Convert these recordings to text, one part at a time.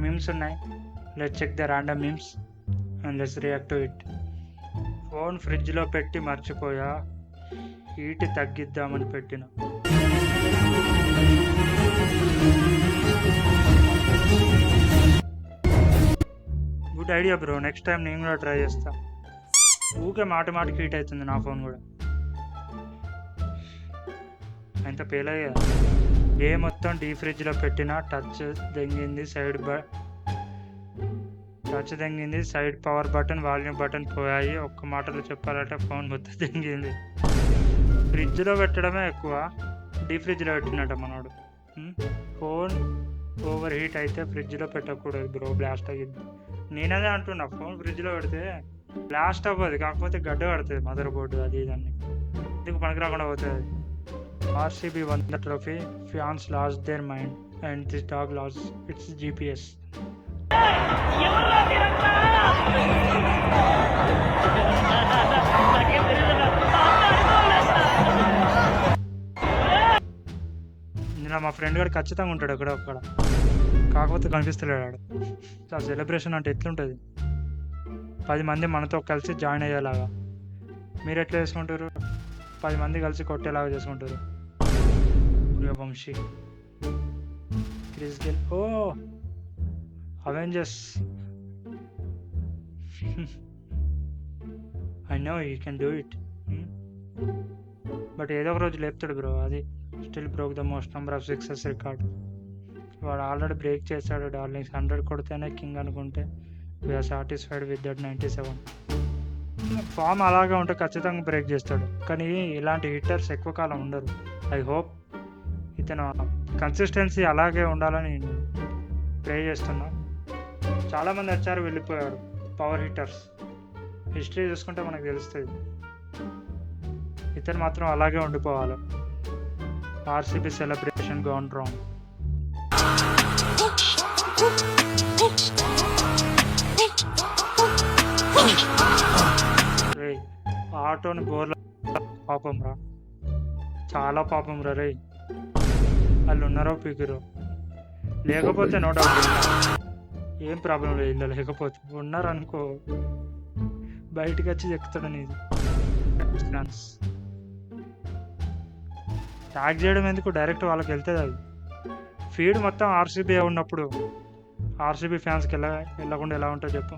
Memes ఉన్నాయి. Let's check the random memes and let's react to it. Phone ఫ్రిడ్జ్లో పెట్టి మర్చిపోయా, హీట్ తగ్గిద్దామని పెట్టిన. Good idea bro, next time నేను కూడా ట్రై చేస్తా. ఊకే మాటికి హీట్ అవుతుంది నా ఫోన్ కూడా. అంత పేలయ్యా. డే మొత్తం డీ ఫ్రిడ్జ్లో పెట్టిన, టచ్ దెంగింది, side power button, volume button పోయాయి. ఒక్క మాటలో చెప్పాలంటే ఫోన్ మొత్తం దెంగింది. ఫ్రిడ్జ్లో పెట్టడమే ఎక్కువ, డీ ఫ్రిడ్జ్లో పెట్టినట్ట మనోడు. ఫోన్ ఓవర్ హీట్ అయితే ఫ్రిడ్జ్లో పెట్టకూడదు బ్రో, బ్లాస్ట్ అయ్యింది. నేనదే అంటున్నా, ఫోన్ ఫ్రిడ్జ్లో పెడితే బ్లాస్ట్ అవ్వదు, కాకపోతే గడ్డ పడుతుంది మదర్ బోర్డు, అది ఇదన్నీ ఎందుకు పనికి రాకుండా పోతుంది. RCB won the trophy, fans lost their mind and this dog lost its GPS. నిన్న మా ఫ్రెండ్ గారు ఖచ్చితంగా ఉంటాడు అక్కడ, కాకపోతే కనిపిస్తలేడు. ఆ సెలబ్రేషన్ అంటే ఎట్లుంటుంది, 10 మంది మనతో కలిసి జాయిన్ అయ్యేలాగా. మీరు ఎట్లా చేసుకుంటారు? 10 మంది కలిసి కొట్టేలాగా చేసుకుంటారు. వంశీ, క్రిస్ గెల్, ఓ Avengers. I know you can do it, but ఏదో ఒక రోజు లేపుతాడు బ్రో. అది still broke the most number of success record. వాడు ఆల్రెడీ బ్రేక్ చేశాడు డార్లింగ్స్. 100 కొడితేనే కింగ్ అనుకుంటే we are satisfied with that 97. Form అలాగే ఉంటే ఖచ్చితంగా బ్రేక్ చేస్తాడు, కానీ ఇలాంటి హిట్టర్స్ ఎక్కువ కాలం ఉండరు. ఐ హోప్ ఇతను కన్సిస్టెన్సీ అలాగే ఉండాలని నేను ప్రే చేస్తున్నా. చాలామంది వచ్చారు, వెళ్ళిపోయారు పవర్ హిట్టర్స్. హిస్టరీ చూసుకుంటే మనకు తెలుస్తుంది. ఇతను మాత్రం అలాగే ఉండిపోవాలి. RCB celebration gone wrong. రే ఆటోని బోర్ల పాపం రా, చాలా పాపం రా. రే వాళ్ళు ఉన్నారో పీకిరో, లేకపోతే నో డౌట్ ఏం ప్రాబ్లం లేదు. ఇల్లు లేకపోతే ఉన్నారనుకో బయటికి వచ్చి ఎక్కుతాడు. నీది ట్యాగ్ చేయడం ఎందుకు, డైరెక్ట్ వాళ్ళకి వెళ్తుంది. అది ఫీడ్ మొత్తం RCB ఉన్నప్పుడు RCB ఫ్యాన్స్కి వెళ్ళకుండా ఎలా ఉంటుందో చెప్పు.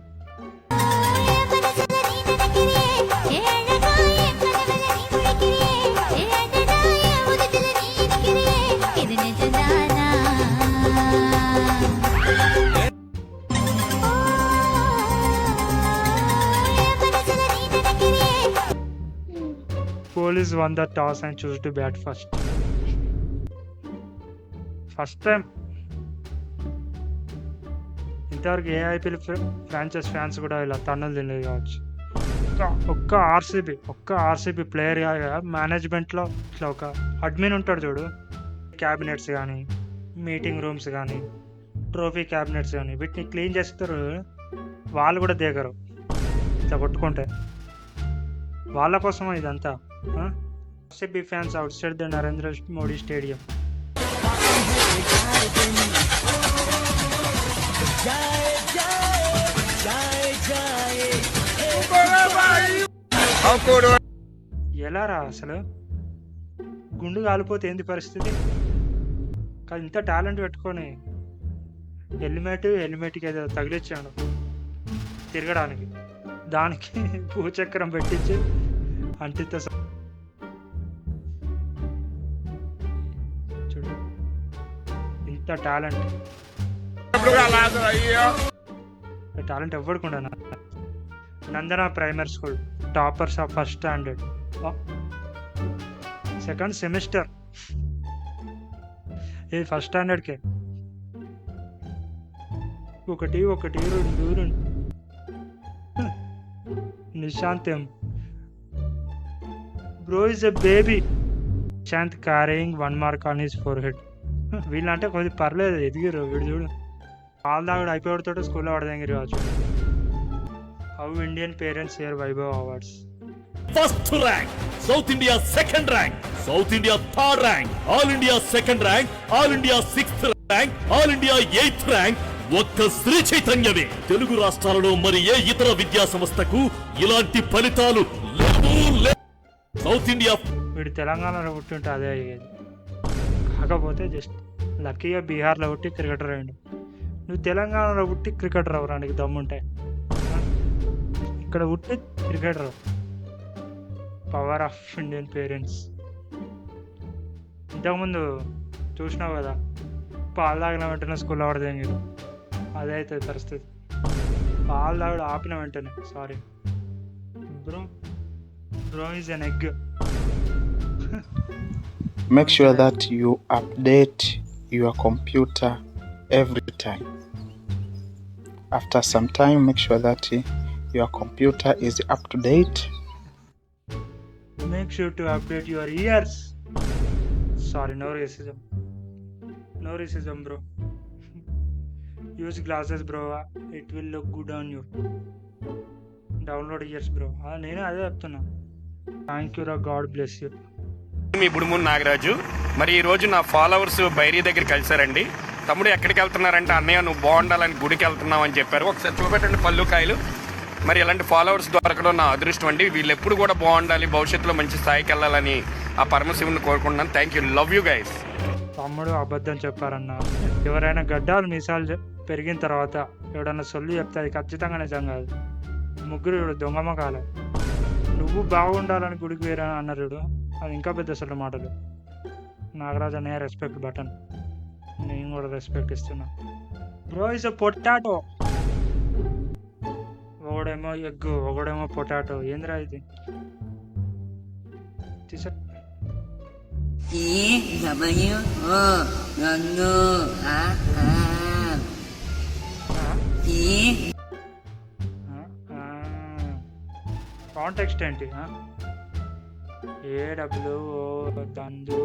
Police won the toss and chose to bat first. First time ఇంతవరకు ఏ IPL ఫ్రాంచైజ్ ఫ్యాన్స్ కూడా ఇలా తన్నులు తినలేదు కావచ్చు. ఒక్క RCB ప్లేయర్ మేనేజ్మెంట్లో ఇట్లా ఒక అడ్మిన్ ఉంటాడు చూడు, క్యాబినెట్స్ కానీ, మీటింగ్ రూమ్స్ కానీ, ట్రోఫీ క్యాబినెట్స్ కానీ, వీటిని క్లీన్ చేస్తారు. వాళ్ళు కూడా దిగరు ఇట్లా కొట్టుకుంటే. వాళ్ళ కోసం ఇదంతా. RCB fans out side the Narendra Modi stadium. ఎలా రా అసలు, గుండు కాలిపోతే ఏంది పరిస్థితి? కానీ ఇంత టాలెంట్ పెట్టుకొని హెల్మెట్కి ఏదో తగిలిచ్చాడు తిరగడానికి, దానికి భూచక్రం పెట్టించి అంటితో చూడు. ఇంత టాలెంట్ ఎవ్వడుకుండా. Nandana primary school toppers of first standard, second semester. ఇది ఫస్ట్ స్టాండర్డ్కే. 1 2 నిశాంతం bro is a baby. Nishant carrying 1 mark on his forehead. వీళ్ళంటే కొద్దిగా పర్లేదు, ఎదిగిరు. వీడు చూడు, వాళ్ళ దాకా అయిపోయాడుతో స్కూల్లో పడదంగిరి కావచ్చు. How Indian parents share Vaibhav awards. First rank south India, second rank south India, third rank all India, second rank all India, 6th rank all India, 8th rank ఒక్క శ్రీ చైతన్యమే. తెలుగు రాష్ట్రాలలో మరి ఏ ఇతర విద్యా సంస్థకు ఇలాంటి ఫలితాలు లేవు. సౌత్ ఇండియా వీడు తెలంగాణలో పుట్టింటే అదే అయ్యేది. కాకపోతే జస్ట్ లక్కీగా బీహార్లో పుట్టి క్రికెటర్ అయ్యిండు. నువ్వు తెలంగాణలో పుట్టి క్రికెటర్ అవరా నీకు దమ్ముంటే. ఇక్కడ పుట్టి cricketer. Power of Indian parents. ఇంతకుముందు చూసినావు కదా, పాలు తాగిన వెంటనే స్కూల్లో పడితే మీరు అదే అవుతుంది పరిస్థితి. పాలు తాగడం ఆపిన వెంటనే sorry bro is an egg. Make sure that you update your computer every time. After some time, make sure that your computer is up to date. Make sure to update your ears. Sorry, no racism. No racism, bro. Use glasses, bro. It will look good on you. Download ears, bro. నేను అదే చెప్తున్నా. Thank you రా, God bless you. మీ బుడుమూరు నాగరాజు. మరి ఈ రోజు నా followers బైరీ దగ్గర కలిసారండి. తమ్ముడు ఎక్కడికి వెళ్తున్నారంటే, అన్నయ్య నువ్వు బాగుండాలని గుడికి వెళ్తున్నావు అని చెప్పారు. ఒకసారి చూపెట్టండి పళ్ళు కాయలు. మరి ఇలాంటి ఫాలోవర్స్ దొరకడం నా అదృష్టం అండి. వీళ్ళు ఎప్పుడు కూడా బాగుండాలి, భవిష్యత్తులో మంచి స్థాయికి వెళ్ళాలని ఆ పరమశివుని కోరుకుంటున్నాను. Thank you, love you guys. తమ్ముడు అబద్ధం చెప్పారన్న. ఎవరైనా గడ్డాలు మీసాలు పెరిగిన తర్వాత ఎవడన్నా సొల్లు చెప్తే అది ఖచ్చితంగా నిజం కాదు. ముగ్గురు ఇప్పుడు దొంగమ్మకాలే. నువ్వు బాగుండాలని గుడికి వేరే అన్నారు. అది ఇంకా పెద్ద అసలు మాటలు. నాగరాజ్ అనే రెస్పెక్ట్ బటన్. నేను కూడా రెస్పెక్ట్ ఇస్తున్నా. Bro is a potato. ఒకడేమో ఎగ్, ఒకడేమో పొటాటో. ఏంద్రా ఇది? కాంటెక్స్ట్ ఏంటి? AWO దందు